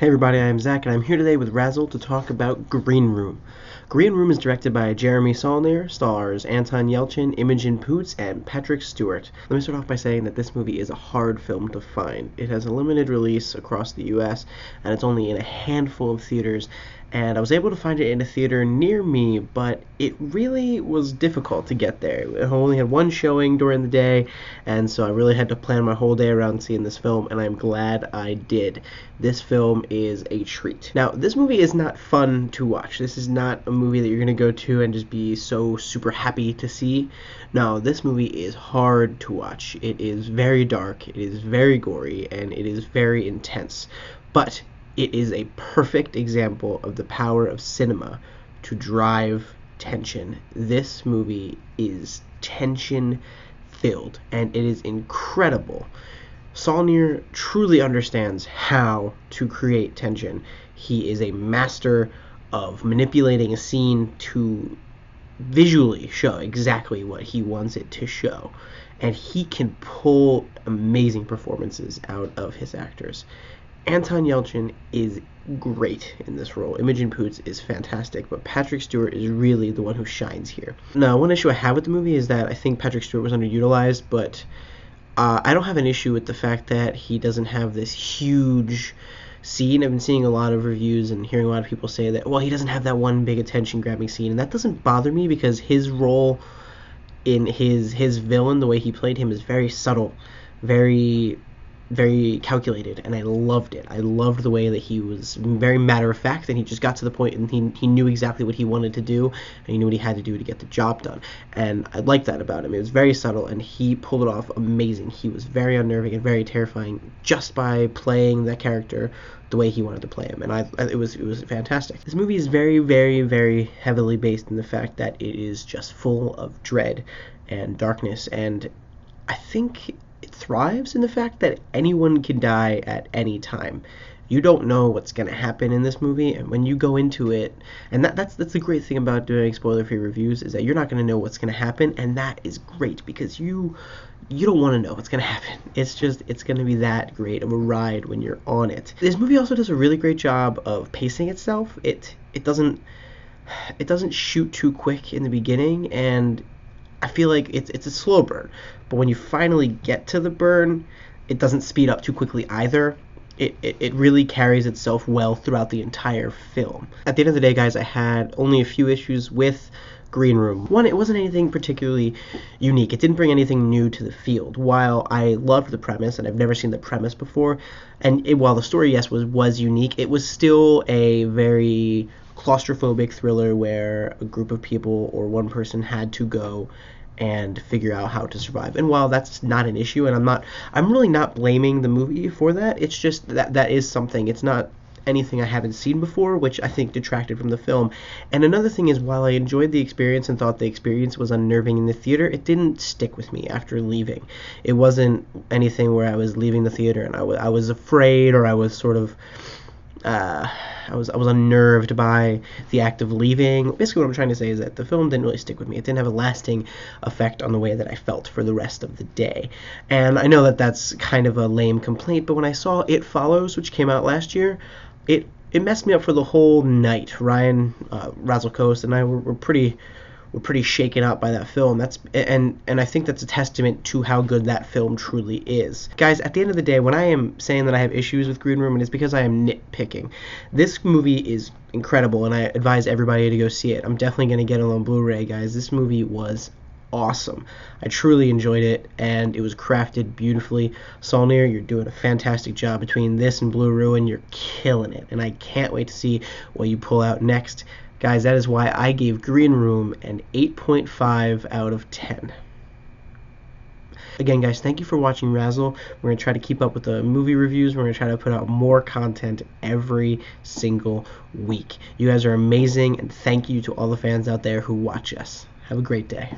Hey everybody, I'm Zach, and I'm here today with RAZZLE to talk about Green Room. Green Room is directed by Jeremy Saulnier, stars Anton, Yelchin, Imogen, Poots, and Patrick Stewart. Let me start off by saying that this movie is a hard film to find. It has a limited release across the US, and it's only in a handful of theaters, and I was able to find it in a theater near me, but it really was difficult to get there. I only had one showing during the day, and so I really had to plan my whole day around seeing this film, and I'm glad I did. This film is a treat. Now, this movie is not fun to watch. This is not a movie that you're going to go to and just be so super happy to see. No, this movie is hard to watch. It is very dark, it is very gory, and it is very intense. But it is a perfect example of the power of cinema to drive tension. This movie is tension-filled, and it is incredible. Saulnier truly understands how to create tension. He is a master of manipulating a scene to visually show exactly what he wants it to show. And he can pull amazing performances out of his actors. Anton Yelchin is great in this role. Imogen Poots is fantastic, but Patrick Stewart is really the one who shines here. Now, one issue I have with the movie is that I think Patrick Stewart was underutilized, but I don't have an issue with the fact that he doesn't have this huge scene. I've been seeing a lot of reviews and hearing a lot of people say that, well, he doesn't have that one big attention-grabbing scene, and that doesn't bother me because his role in his villain, the way he played him, is very subtle, very calculated, and I loved it. I loved the way that he was very matter-of-fact, and he just got to the point, and he knew exactly what he wanted to do, and he knew what he had to do to get the job done, and I liked that about him. It was very subtle, and he pulled it off amazing. He was very unnerving and very terrifying just by playing that character the way he wanted to play him, and it was fantastic. This movie is very heavily based in the fact that it is just full of dread and darkness, and I think it thrives in the fact that anyone can die at any time. You don't know what's going to happen in this movie, and when you go into it, and that's the great thing about doing spoiler-free reviews, is that you're not going to know what's going to happen, and that is great because you don't want to know what's going to happen. It's going to be that great of a ride when you're on it. This movie also does a really great job of pacing itself. It doesn't shoot too quick in the beginning, and I feel like it's a slow burn, but when you finally get to the burn, it doesn't speed up too quickly either. It really carries itself well throughout the entire film. At the end of the day, guys, I had only a few issues with Green Room. One, it wasn't anything particularly unique. It didn't bring anything new to the field. While I loved the premise, and I've never seen the premise before, and while the story, yes, was unique, it was still a very claustrophobic thriller where a group of people or one person had to go and figure out how to survive. And while that's not an issue, and I'm really not blaming the movie for that, it's just that is something. It's not anything I haven't seen before, which I think detracted from the film. And another thing is, while I enjoyed the experience and thought the experience was unnerving in the theater, it didn't stick with me after leaving. It wasn't anything where I was leaving the theater and I was afraid, or I was sort of I was unnerved by the act of leaving. Basically what I'm trying to say is that the film didn't really stick with me. It didn't have a lasting effect on the way that I felt for the rest of the day. And I know that that's kind of a lame complaint, but when I saw It Follows, which came out last year, it messed me up for the whole night. Ryan, RAZZLE Coast, and I were pretty shaken up by that film. And I think that's a testament to how good that film truly is. Guys, at the end of the day, when I am saying that I have issues with Green Room, it's because I am nitpicking. This movie is incredible, and I advise everybody to go see it. I'm definitely going to get it on Blu-ray, guys. This movie was awesome. I truly enjoyed it, and it was crafted beautifully. Saulnier, you're doing a fantastic job between this and Blue Ruin. You're killing it, and I can't wait to see what you pull out next. Guys, that is why I gave Green Room an 8.5 out of 10. Again, guys, thank you for watching RAZZLE. We're going to try to keep up with the movie reviews. We're going to try to put out more content every single week. You guys are amazing, and thank you to all the fans out there who watch us. Have a great day.